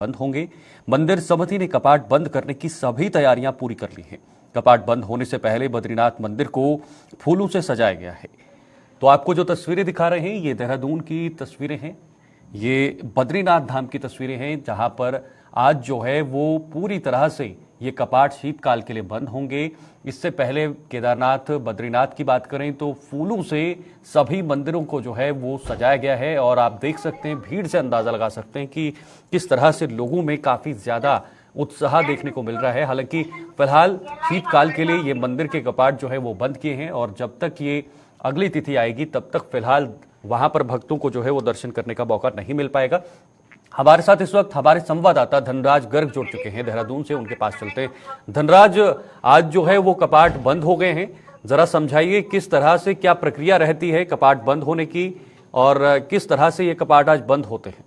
बंद होंगे। मंदिर समिति ने कपाट बंद करने की सभी तैयारियां पूरी कर ली हैं। कपाट बंद होने से पहले बद्रीनाथ मंदिर को फूलों से सजाया गया है। तो आपको जो तस्वीरें दिखा रहे हैं ये देहरादून की तस्वीरें हैं। ये बद्रीनाथ धाम की तस्वीरें हैं जहां पर आज जो है वो पूरी तरह से ये कपाट शीतकाल के लिए बंद होंगे। इससे पहले केदारनाथ बद्रीनाथ की बात करें तो फूलों से सभी मंदिरों को जो है वो सजाया गया है और आप देख सकते हैं, भीड़ से अंदाजा लगा सकते हैं कि किस तरह से लोगों में काफी ज्यादा उत्साह देखने को मिल रहा है। हालांकि फिलहाल शीतकाल के लिए ये मंदिर के कपाट जो है वो बंद किए हैं और जब तक ये अगली तिथि आएगी तब तक फिलहाल वहां पर भक्तों को जो है वो दर्शन करने का मौका नहीं मिल पाएगा। हमारे साथ इस वक्त हमारे संवाददाता धनराज गर्ग जुड़ चुके हैं देहरादून से, उनके पास चलते हैं। धनराज, आज जो है वो कपाट बंद हो गए हैं, जरा समझाइए किस तरह से क्या प्रक्रिया रहती है कपाट बंद होने की और किस तरह से ये कपाट आज बंद होते हैं?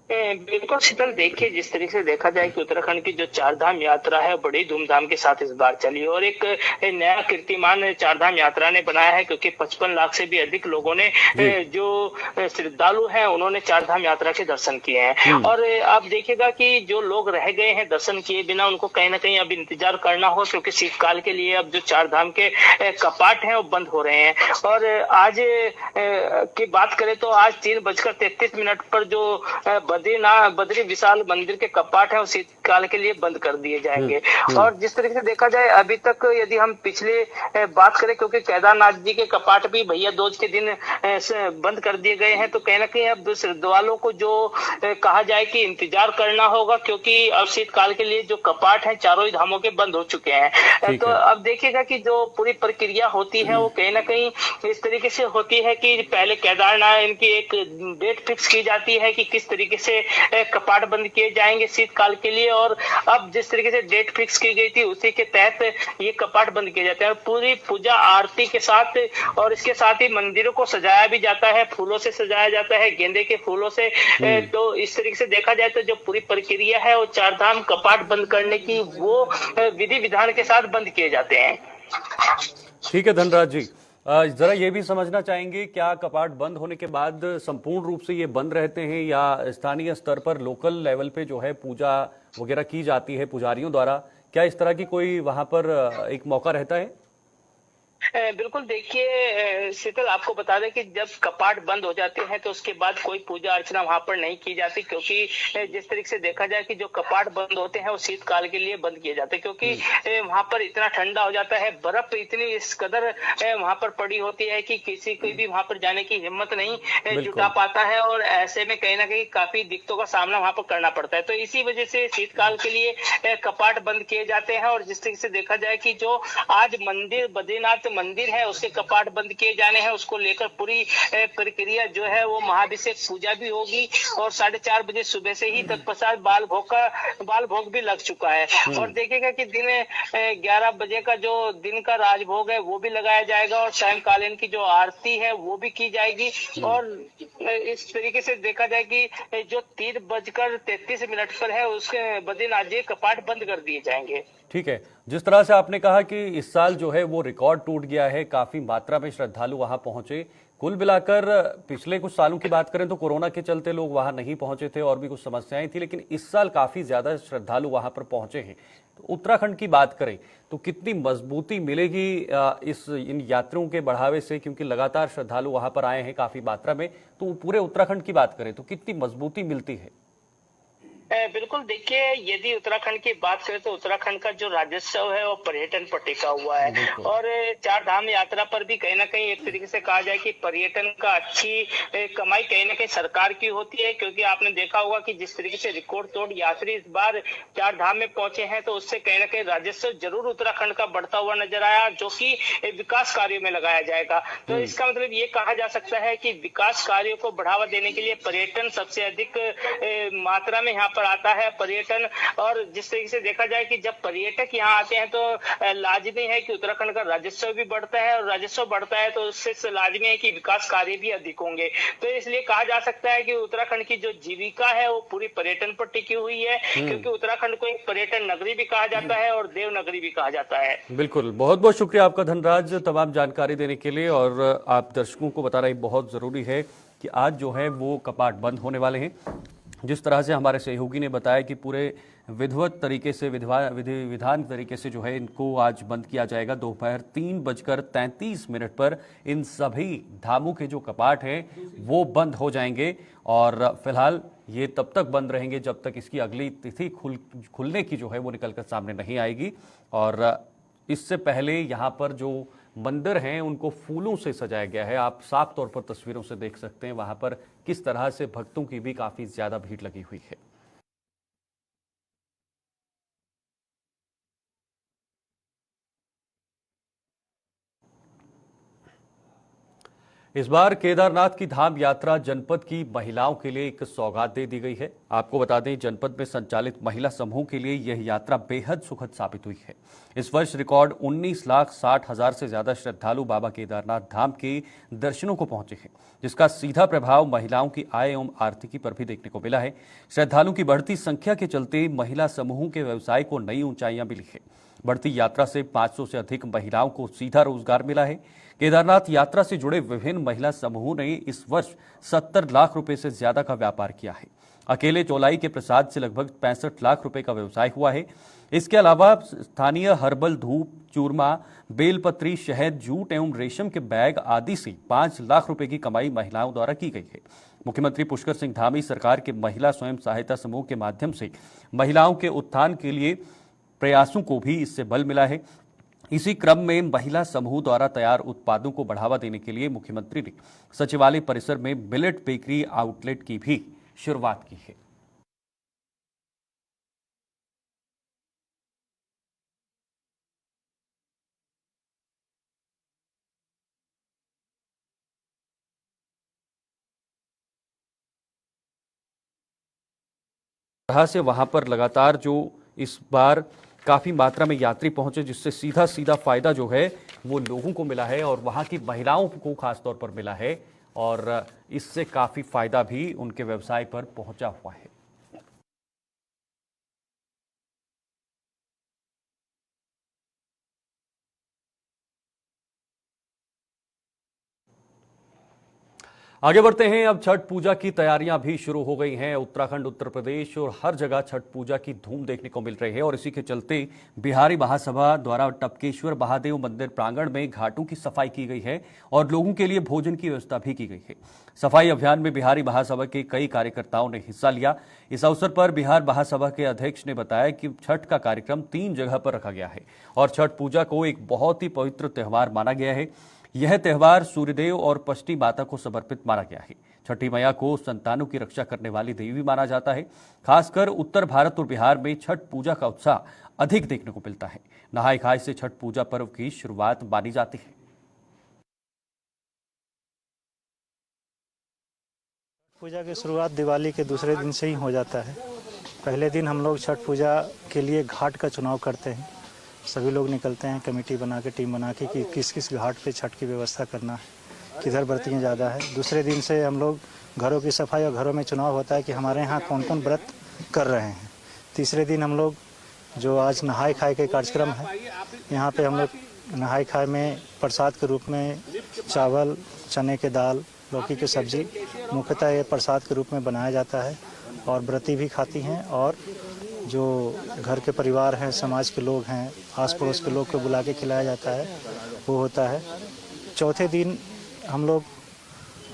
बिल्कुल शीतल, देखिए जिस तरीके से देखा जाए कि उत्तराखंड की जो चारधाम यात्रा है बड़ी धूमधाम के साथ इस बार चली और एक नया कीर्तिमान चारधाम यात्रा ने बनाया है, क्योंकि 55 लाख से भी अधिक लोगों ने जो श्रद्धालु हैं उन्होंने चारधाम यात्रा के दर्शन किए हैं। और आप देखिएगा कि जो लोग रह गए हैं दर्शन किए बिना, उनको कहीं ना कहीं अब इंतजार करना हो, क्योंकि शीतकाल के लिए अब जो चारधाम के कपाट हैं वो बंद हो रहे हैं। और आज की बात करें तो आज 3:33 पर जो बद्री विशाल मंदिर के कपाट है वो शीतकाल के लिए बंद कर दिए जाएंगे। और जिस तरीके से देखा जाए अभी तक यदि हम पिछले बात करें, क्योंकि केदारनाथ जी के कपाट भी भैया दूज के दिन बंद कर दिए गए हैं, तो कहीं ना कहीं अब श्रद्धालुओं को जो कहा जाए कि इंतजार करना होगा, क्योंकि अब शीतकाल के लिए जो कपाट है चारों ही धामों के बंद हो चुके हैं। तो अब देखिएगा कि जो पूरी प्रक्रिया होती है वो कहीं ना कहीं इस तरीके से होती है कि पहले केदारनाथ इनकी एक डेट फिक्स की जाती है कि किस तरीके से कपाट बंद किए जाएंगे शीतकाल के लिए, और अब जिस तरीके से डेट फिक्स की गई थी उसी के तहत ये कपाट बंद किए जाते हैं। पूरी पूजा आरती के साथ और इसके साथ ही मंदिरों को सजाया भी जाता है, फूलों से सजाया जाता है, गेंदे के फूलों से। तो इस तरीके से देखा जाए तो जो पूरी प्रक्रिया है वो चारधाम कपाट बंद करने की वो विधि विधान के साथ बंद किए जाते हैं। ठीक है धनराज जी, जरा ये भी समझना चाहेंगे क्या कपाट बंद होने के बाद संपूर्ण रूप से ये बंद रहते हैं या स्थानीय स्तर पर लोकल लेवल पे जो है पूजा वगैरह की जाती है पुजारियों द्वारा? क्या इस तरह की कोई वहां पर एक मौका रहता है? बिल्कुल, देखिए शीतल, आपको बता दें कि जब कपाट बंद हो जाते हैं तो उसके बाद कोई पूजा अर्चना वहां पर नहीं की जाती, क्योंकि जिस तरीके से देखा जाए कि जो कपाट बंद होते हैं वो शीतकाल के लिए बंद किए जाते हैं, क्योंकि वहां पर इतना ठंडा हो जाता है, बर्फ इतनी इस कदर वहां पर पड़ी होती है कि किसी को भी वहां पर जाने की हिम्मत नहीं जुटा पाता है और ऐसे में कहीं ना कहीं काफी दिक्कतों का सामना वहां पर करना पड़ता है। तो इसी वजह से शीतकाल के लिए कपाट बंद किए जाते हैं। और जिस तरीके से देखा जाए कि जो आज मंदिर बद्रीनाथ मंदिर है उसके कपाट बंद किए जाने हैं, उसको लेकर पूरी प्रक्रिया जो है वो महाभिषेक पूजा भी होगी और 4:30 बजे सुबह से ही तत्पश्चात बाल भोग भी लग चुका है। और देखिएगा कि दिन 11 बजे का जो दिन का राजभोग है वो भी लगाया जाएगा और सायंकालीन की जो आरती है वो भी की जाएगी। और इस तरीके से देखा जाए कि जो 3:33 पर है उसके बद्रीनाथ जी कपाट बंद कर दिए जाएंगे। ठीक है, जिस तरह से आपने कहा कि इस साल जो है वो रिकॉर्ड टूट गया है, काफी मात्रा में श्रद्धालु वहां पहुंचे। कुल मिलाकर पिछले कुछ सालों की बात करें तो कोरोना के चलते लोग वहां नहीं पहुंचे थे और भी कुछ समस्याएं थी, लेकिन इस साल काफी ज्यादा श्रद्धालु वहां पर पहुंचे हैं। तो उत्तराखंड की बात करें तो कितनी मजबूती मिलेगी इन यात्रियों के बढ़ावे से, क्योंकि लगातार श्रद्धालु वहां पर आए हैं काफी मात्रा में, तो पूरे उत्तराखंड की बात करें तो कितनी मजबूती मिलती है? बिल्कुल, देखिए यदि उत्तराखंड की बात करें तो उत्तराखंड का जो राजस्व है वो पर्यटन पर टिका हुआ है और चार धाम यात्रा पर भी कहीं ना कहीं एक तरीके से कहा जाए कि पर्यटन का अच्छी कमाई कहीं ना कहीं सरकार की होती है, क्योंकि आपने देखा होगा कि जिस तरीके से रिकॉर्ड तोड़ यात्री इस बार चार धाम में पहुंचे हैं तो उससे कहीं ना कहीं राजस्व जरूर उत्तराखंड का बढ़ता हुआ नजर आया, जो कि विकास कार्यों में लगाया जाएगा। तो इसका मतलब ये कहा जा सकता है कि विकास कार्यों को बढ़ावा देने के लिए पर्यटन सबसे अधिक मात्रा में यहाँ पर आता है पर्यटन। और जिस तरीके से देखा जाए कि जब पर्यटक यहाँ आते हैं तो लाजमी है कि उत्तराखंड का राजस्व भी बढ़ता है और राजस्व बढ़ता है तो उससे लाजमी है कि विकास कार्य भी अधिक होंगे। तो इसलिए कहा जा सकता है कि उत्तराखंड की जो जीविका है वो पूरी पर्यटन पर टिकी हुई है, क्योंकि उत्तराखंड को एक पर्यटन नगरी भी कहा जाता है और देव नगरी भी कहा जाता है। बिल्कुल, बहुत बहुत शुक्रिया आपका धनराज तमाम जानकारी देने के लिए। और आप दर्शकों को बता रहे बहुत जरूरी है कि आज जो है वो कपाट बंद होने वाले हैं। जिस तरह से हमारे सहयोगी ने बताया कि पूरे विधिवत तरीके से विधान तरीके से जो है इनको आज बंद किया जाएगा। दोपहर 3:33 पर इन सभी धामों के जो कपाट हैं वो बंद हो जाएंगे और फिलहाल ये तब तक बंद रहेंगे जब तक इसकी अगली तिथि खुलने की जो है वो निकलकर सामने नहीं आएगी। और इससे पहले यहाँ पर जो मंदिर हैं उनको फूलों से सजाया गया है। आप साफ तौर पर तस्वीरों से देख सकते हैं वहां पर किस तरह से भक्तों की भी काफी ज्यादा भीड़ लगी हुई है। इस बार केदारनाथ की धाम यात्रा जनपद की महिलाओं के लिए एक सौगात दे दी गई है। आपको बता दें, जनपद में संचालित महिला समूह के लिए यह यात्रा बेहद सुखद साबित हुई है। इस वर्ष रिकॉर्ड 19,60,000 से ज्यादा श्रद्धालु बाबा केदारनाथ धाम के दर्शनों को पहुंचे हैं, जिसका सीधा प्रभाव महिलाओं की आय एवं आर्थिकी पर भी देखने को मिला है। श्रद्धालुओं की बढ़ती संख्या के चलते महिला समूह के व्यवसाय को नई ऊंचाइयां मिली है। बढ़ती यात्रा से 500 से अधिक महिलाओं को सीधा रोजगार मिला है। केदारनाथ यात्रा से जुड़े विभिन्न महिला समूहों ने इस वर्ष 70 लाख रुपए से ज्यादा का व्यापार किया है। अकेले चौलाई के प्रसाद से लगभग 65 लाख रुपए का व्यवसाय हुआ है। इसके अलावा स्थानीय हर्बल धूप, चूरमा, बेलपत्री, शहद, जूट एवं रेशम के बैग आदि से 5 लाख रुपए की कमाई महिलाओं द्वारा की गई है। मुख्यमंत्री पुष्कर सिंह धामी सरकार के महिला स्वयं सहायता समूह के माध्यम से महिलाओं के उत्थान के लिए प्रयासों को भी इससे बल मिला है। इसी क्रम में महिला समूह द्वारा तैयार उत्पादों को बढ़ावा देने के लिए मुख्यमंत्री ने सचिवालय परिसर में मिलेट बेकरी आउटलेट की भी शुरुआत की है। तरह से वहां पर लगातार जो इस बार काफी मात्रा में यात्री पहुंचे, जिससे सीधा सीधा फायदा जो है वो लोगों को मिला है और वहां की महिलाओं को खास तौर पर मिला है और इससे काफी फायदा भी उनके व्यवसाय पर पहुंचा हुआ है। आगे बढ़ते हैं। अब छठ पूजा की तैयारियां भी शुरू हो गई हैं। उत्तराखंड, उत्तर प्रदेश और हर जगह छठ पूजा की धूम देखने को मिल रही है और इसी के चलते बिहारी महासभा द्वारा टपकेश्वर महादेव मंदिर प्रांगण में घाटों की सफाई की गई है और लोगों के लिए भोजन की व्यवस्था भी की गई है। सफाई अभियान में बिहारी महासभा के कई कार्यकर्ताओं ने हिस्सा लिया। इस अवसर पर बिहार महासभा के अध्यक्ष ने बताया कि छठ का कार्यक्रम 3 जगह पर रखा गया है और छठ पूजा को एक बहुत ही पवित्र त्यौहार माना गया है। यह त्यौहार सूर्यदेव और पष्टी माता को समर्पित माना गया है। छठी मैया को संतानों की रक्षा करने वाली देवी माना जाता है। खासकर उत्तर भारत और बिहार में छठ पूजा का उत्साह अधिक देखने को मिलता है। नहाय खाय से छठ पूजा पर्व की शुरुआत मानी जाती है। पूजा की शुरुआत दिवाली के दूसरे दिन से ही हो जाता है। पहले दिन हम लोग छठ पूजा के लिए घाट का चुनाव करते हैं। सभी लोग निकलते हैं कमेटी बना के, टीम बना के कि किस किस घाट पे छठ की व्यवस्था करना है, किधर व्रतियाँ ज़्यादा है। दूसरे दिन से हम लोग घरों की सफाई और घरों में चुनाव होता है कि हमारे यहाँ कौन कौन व्रत कर रहे हैं। तीसरे दिन हम लोग जो आज नहाय खाए के कार्यक्रम है, यहाँ पे हम लोग नहाय खाए में प्रसाद के रूप में चावल, चने के दाल, लौकी की सब्जी मुख्यतः ये प्रसाद के रूप में बनाया जाता है और व्रती भी खाती हैं और जो घर के परिवार हैं, समाज के लोग हैं, आस पड़ोस के लोग को बुला के खिलाया जाता है, वो होता है। चौथे दिन हम लोग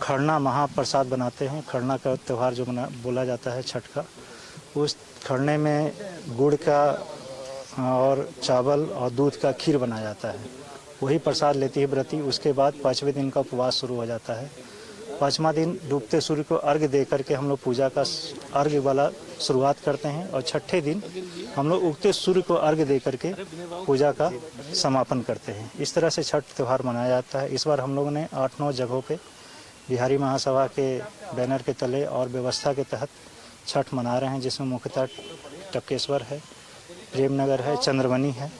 खरना महाप्रसाद बनाते हैं। खरना का त्यौहार जो बोला जाता है छठ का, उस खरने में गुड़ का और चावल और दूध का खीर बनाया जाता है। वही प्रसाद लेती है व्रती। उसके बाद 5वें दिन का उपवास शुरू हो जाता है। 5वां दिन डूबते सूर्य को अर्घ्य दे करके हम लोग पूजा का अर्घ्य वाला शुरुआत करते हैं और छठे दिन हम लोग उगते सूर्य को अर्घ्य दे करके पूजा का समापन करते हैं। इस तरह से छठ त्यौहार मनाया जाता है। इस बार हम लोगों ने 8-9 जगहों पे बिहारी महासभा के बैनर के तले और व्यवस्था के तहत छठ मना रहे हैं, जिसमें मुख्यतः टपकेश्वर है, प्रेमनगर है, चंद्रवनी है।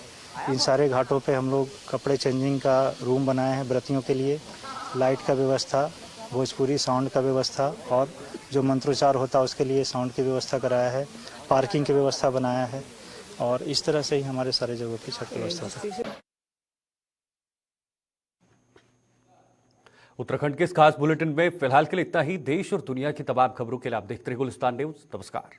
इन सारे घाटों पे हम लोग कपड़े चेंजिंग का रूम बनाए हैं व्रतियों के लिए, लाइट का व्यवस्था, भोजपुरी साउंड का व्यवस्था और जो मंत्रोच्चार होता है उसके लिए साउंड की व्यवस्था कराया है, पार्किंग की व्यवस्था बनाया है और इस तरह से ही हमारे सारे जगहों की छठ व्यवस्था होता है। उत्तराखंड के इस खास बुलेटिन में फिलहाल के लिए इतना ही। देश और दुनिया की तमाम खबरों के लिए आप देखते रहिए गुलिस्तान न्यूज। नमस्कार।